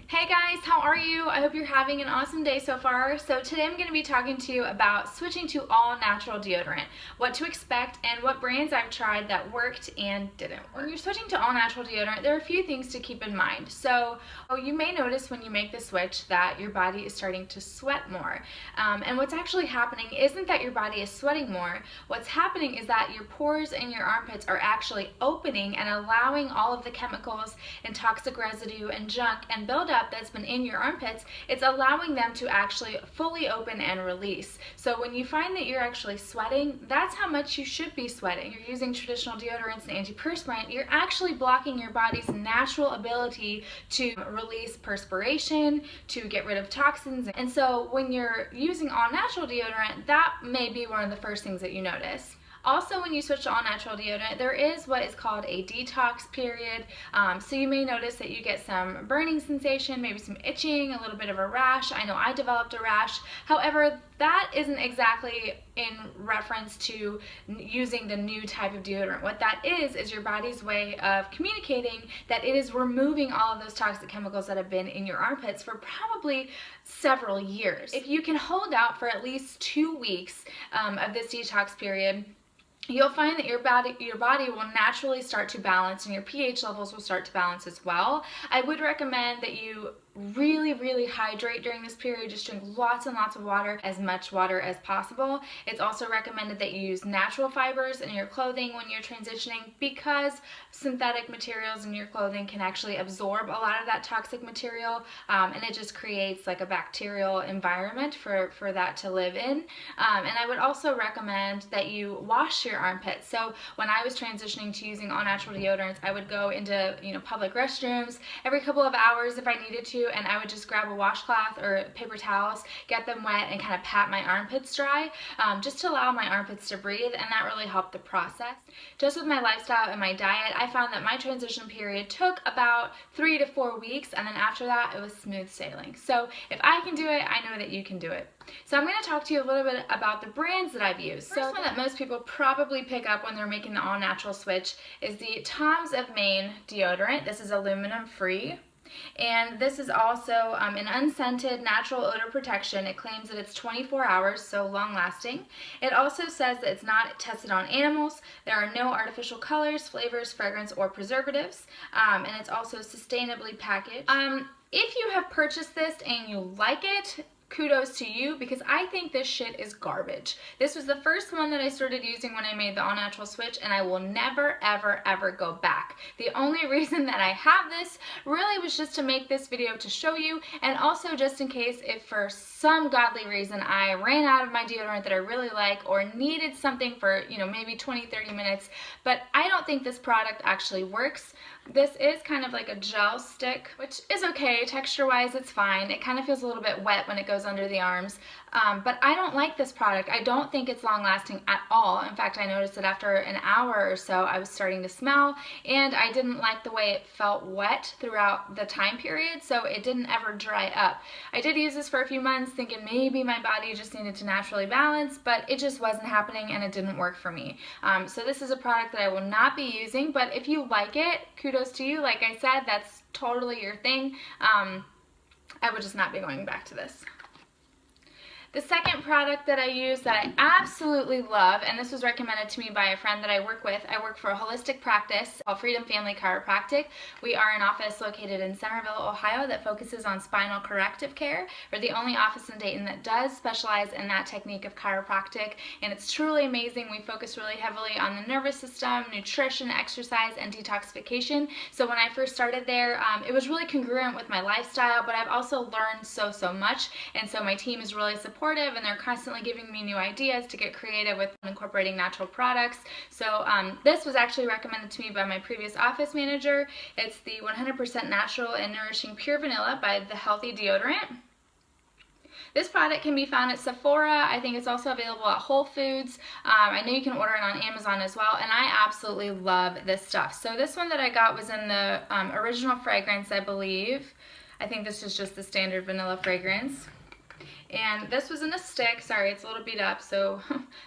Hey guys, how are you? I hope you're having an awesome day so far. So today I'm going to be talking to you about switching to all natural deodorant, what to expect, and what brands I've tried that worked and didn't work. When you're switching to all natural deodorant, there are a few things to keep in mind. So you may notice when you make the switch that your body is starting to sweat more. And what's actually happening isn't that your body is sweating more. What's happening is that your pores and your armpits are actually opening and allowing all of the chemicals and toxic residue and junk and buildup that's been in your armpits, it's allowing them to actually fully open and release. So when you find that you're actually sweating, that's how much you should be sweating. You're using traditional deodorants and antiperspirant, you're actually blocking your body's natural ability to release perspiration, to get rid of toxins. And so when you're using all natural deodorant, that may be one of the first things that you notice. Also, when you switch to all natural deodorant, there is what is called a detox period. So you may notice that you get some burning sensation, maybe some itching, a little bit of a rash. I know I developed a rash. However, that isn't exactly in reference to using the new type of deodorant. What that is your body's way of communicating that it is removing all of those toxic chemicals that have been in your armpits for probably several years. If you can hold out for at least 2 weeks of this detox period, you'll find that your body will naturally start to balance and your pH levels will start to balance as well. I would recommend that you really hydrate during this period. Just drink lots and lots of water, as much water as possible. It's also recommended that you use natural fibers in your clothing when you're transitioning, because synthetic materials in your clothing can actually absorb a lot of that toxic material, and it just creates like a bacterial environment for that to live in. And I would also recommend that you wash your armpits. So when I was transitioning to using all natural deodorants, I would go into public restrooms every couple of hours if I needed to, and I would just grab a washcloth or paper towels, get them wet, and kind of pat my armpits dry, just to allow my armpits to breathe, and that really helped the process. Just with my lifestyle and my diet, I found that my transition period took about 3 to 4 weeks, and then after that it was smooth sailing. So if I can do it, I know that you can do it. So I'm going to talk to you a little bit about the brands that I've used. The first one that most people probably pick up when they're making the all natural switch is the Tom's of Maine deodorant. This is aluminum free. And this is also an unscented natural odor protection. It claims that it's 24 hours, so long lasting. It also says that it's not tested on animals. There are no artificial colors, flavors, fragrance, or preservatives. And it's also sustainably packaged. If you have purchased this and you like it, kudos to you, because I think this shit is garbage. This was the first one that I started using when I made the all natural switch, and I will never ever go back. The only reason that I have this really was just to make this video to show you, and also just in case if for some godly reason I ran out of my deodorant that I really like, or needed something for maybe 20-30 minutes, but I don't think this product actually works. This is kind of like a gel stick, which is okay. Texture wise, it's fine. It kind of feels a little bit wet when it goes under the arms, but I don't like this product. I don't think it's long lasting at all. In fact, I noticed that after an hour or so I was starting to smell, and I didn't like the way it felt wet throughout the time period, so it didn't ever dry up. I did use this for a few months thinking maybe my body just needed to naturally balance, but it just wasn't happening and it didn't work for me. So this is a product that I will not be using, but if you like it, kudos to you. Like I said, that's totally your thing. I would just not be going back to this. The second product that I use that I absolutely love, and this was recommended to me by a friend that I work with. I work for a holistic practice called Freedom Family Chiropractic. We are an office located in Centerville, Ohio that focuses on spinal corrective care. We're the only office in Dayton that does specialize in that technique of chiropractic, and it's truly amazing. We focus really heavily on the nervous system, nutrition, exercise, and detoxification. So when I first started there, it was really congruent with my lifestyle, but I've also learned so much, and so my team is really supportive, and they're constantly giving me new ideas to get creative with incorporating natural products. So this was actually recommended to me by my previous office manager. It's the 100% natural and nourishing pure vanilla by the Healthy Deodorant. This product can be found at Sephora. I think it's also available at Whole Foods. I know you can order it on Amazon as well, and I absolutely love this stuff. So this one that I got was in the original fragrance, I believe. I think this is just the standard vanilla fragrance. And this was in a stick. Sorry, it's a little beat up, so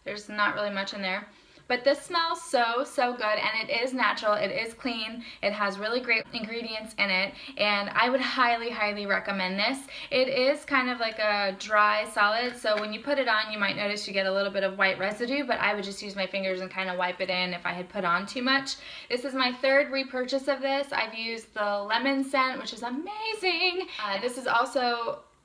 there's not really much in there. But this smells so, so good, and it is natural, it is clean, it has really great ingredients in it, and I would highly, highly recommend this. It is kind of like a dry solid, so when you put it on, you might notice you get a little bit of white residue, but I would just use my fingers and kind of wipe it in if I had put on too much. This is my third repurchase of this. I've used the lemon scent, which is amazing.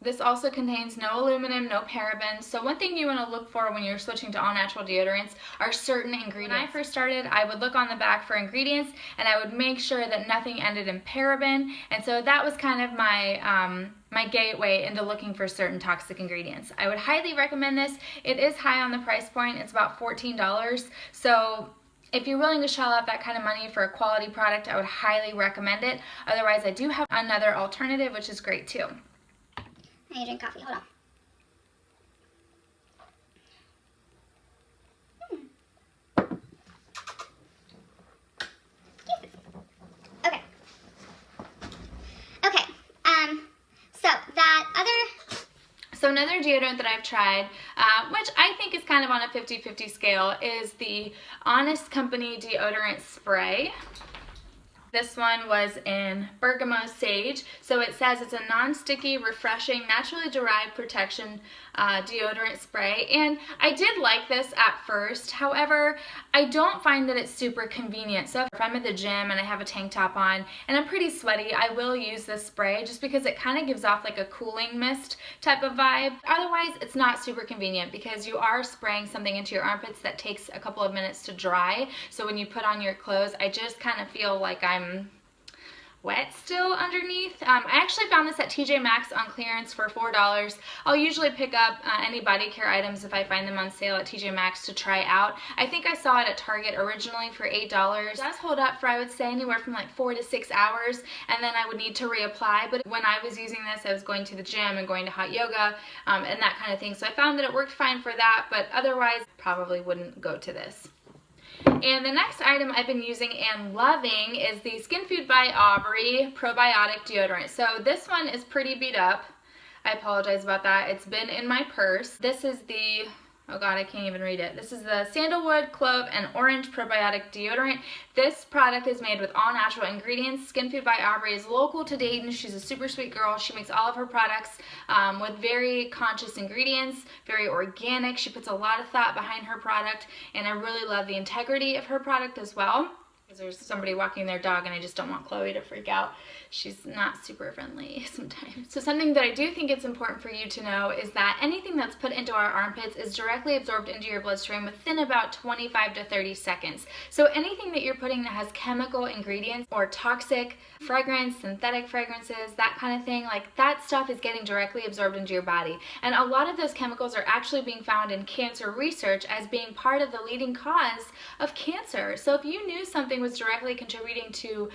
This also contains no aluminum, no parabens. So one thing you want to look for when you're switching to all natural deodorants are certain ingredients. When I first started, I would look on the back for ingredients, and I would make sure that nothing ended in paraben. And so that was kind of my my gateway into looking for certain toxic ingredients. I would highly recommend this. It is high on the price point. It's about $14. So if you're willing to shell out that kind of money for a quality product, I would highly recommend it. Otherwise, I do have another alternative, which is great too. I need to drink coffee. Hold on. Okay. Okay. So another deodorant that I've tried, which I think is kind of on a 50-50 scale, is the Honest Company deodorant spray. This one was in bergamot sage, so it says it's a non-sticky, refreshing, naturally derived protection deodorant spray, and I did like this at first. However, I don't find that it's super convenient. So if I'm at the gym and I have a tank top on and I'm pretty sweaty, I will use this spray just because it kind of gives off like a cooling mist type of vibe. Otherwise, it's not super convenient because you are spraying something into your armpits that takes a couple of minutes to dry. So when you put on your clothes, I just kind of feel like I'm wet still underneath. I actually found this at TJ Maxx on clearance for $4. I'll usually pick up any body care items if I find them on sale at TJ Maxx to try out. I think I saw it at Target originally for $8. It does hold up for, I would say, anywhere from like 4 to 6 hours, and then I would need to reapply. But when I was using this, I was going to the gym and going to hot yoga and that kind of thing. So I found that it worked fine for that, but otherwise probably wouldn't go to this. And the next item I've been using and loving is the Skinfood by Aubrey probiotic deodorant. So this one is pretty beat up. I apologize about that. It's been in my purse. This is the, oh god, I can't even read it. This is the sandalwood, clove, and orange probiotic deodorant. This product is made with all natural ingredients. Skinfood by Aubrey is local to Dayton. She's a super sweet girl. She makes all of her products with very conscious ingredients, very organic. She puts a lot of thought behind her product, and I really love the integrity of her product as well. Because there's somebody walking their dog and I just don't want Chloe to freak out. She's not super friendly sometimes. So something that I do think it's important for you to know is that anything that's put into our armpits is directly absorbed into your bloodstream within about 25 to 30 seconds. So anything that you're putting that has chemical ingredients or toxic fragrance, synthetic fragrances, that kind of thing, like that stuff is getting directly absorbed into your body. And a lot of those chemicals are actually being found in cancer research as being part of the leading cause of cancer. So if you knew something was directly contributing to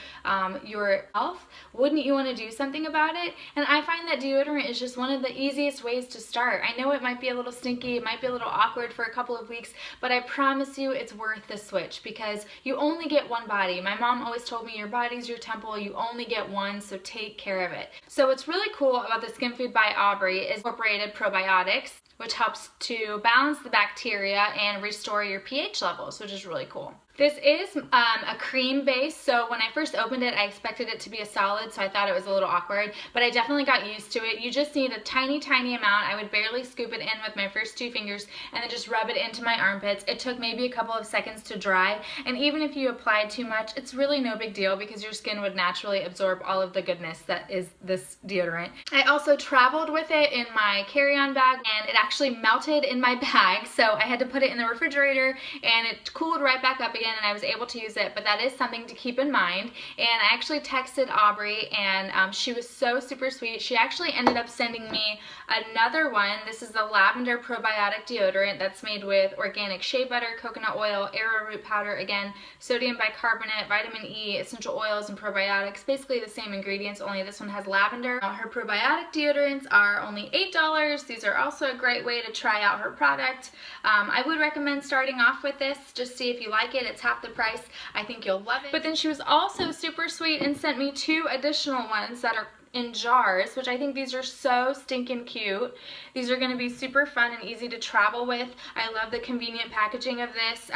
your health, wouldn't you want to do something about it? And I find that deodorant is just one of the easiest ways to start. I know it might be a little stinky, it might be a little awkward for a couple of weeks, but I promise you it's worth the switch because you only get one body. My mom always told me your body's your temple, you only get one, so take care of it. So what's really cool about the Skinfood by Aubrey is incorporated probiotics, which helps to balance the bacteria and restore your pH levels, which is really cool. This is a cream base, so when I first opened it, I expected it to be a solid, so I thought it was a little awkward, but I definitely got used to it. You just need a tiny, tiny amount. I would barely scoop it in with my first 2 fingers and then just rub it into my armpits. It took maybe a couple of seconds to dry, and even if you applied too much, it's really no big deal because your skin would naturally absorb all of the goodness that is this deodorant. I also traveled with it in my carry-on bag, and it actually melted in my bag, so I had to put it in the refrigerator, and it cooled right back up again, and I was able to use it, but that is something to keep in mind. And I actually texted Aubrey, and she was so super sweet. She actually ended up sending me another one. This is the lavender probiotic deodorant that's made with organic shea butter, coconut oil, arrowroot powder, again, sodium bicarbonate, vitamin E, essential oils, and probiotics. Basically the same ingredients, only this one has lavender. Her probiotic deodorants are only $8. These are also a great way to try out her product. I would recommend starting off with this. Just see if you like it. It's half the price. I think you'll love it. But then she was also super sweet and sent me 2 additional ones that are in jars, which I think these are so stinking cute. These are going to be super fun and easy to travel with. I love the convenient packaging of this.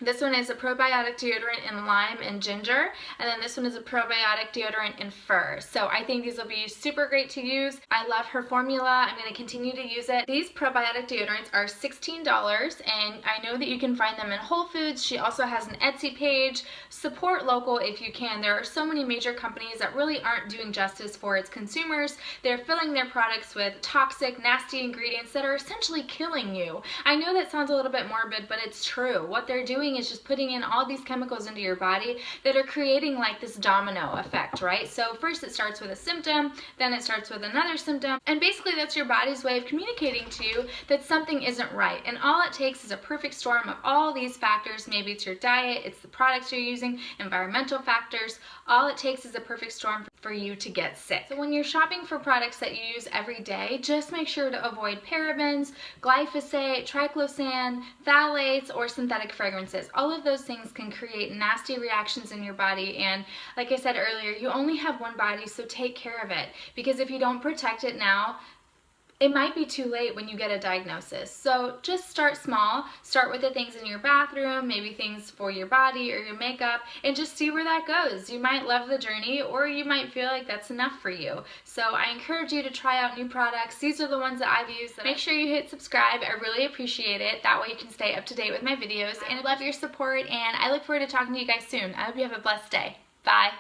This one is a probiotic deodorant in lime and ginger, and then this one is a probiotic deodorant in fir. So I think these will be super great to use. I love her formula. I'm going to continue to use it. These probiotic deodorants are $16, and I know that you can find them in Whole Foods. She also has an Etsy page. Support local if you can. There are so many major companies that really aren't doing justice for its consumers. They're filling their products with toxic, nasty ingredients that are essentially killing you. I know that sounds a little bit morbid, but it's true. What they're doing is just putting in all these chemicals into your body that are creating like this domino effect, right? So first it starts with a symptom, then it starts with another symptom, and basically that's your body's way of communicating to you that something isn't right. And all it takes is a perfect storm of all these factors. Maybe it's your diet, it's the products you're using, environmental factors. All it takes is a perfect storm for you to get sick. So when you're shopping for products that you use every day, just make sure to avoid parabens, glyphosate, triclosan, phthalates, or synthetic fragrances. All of those things can create nasty reactions in your body, and like I said earlier, you only have one body, so take care of it, because if you don't protect it now, it might be too late when you get a diagnosis. So just start small. Start with the things in your bathroom, maybe things for your body or your makeup, and just see where that goes. You might love the journey, or you might feel like that's enough for you. So I encourage you to try out new products. These are the ones that I've used. Make sure you hit subscribe. I really appreciate it. That way you can stay up to date with my videos. And I love your support, and I look forward to talking to you guys soon. I hope you have a blessed day. Bye.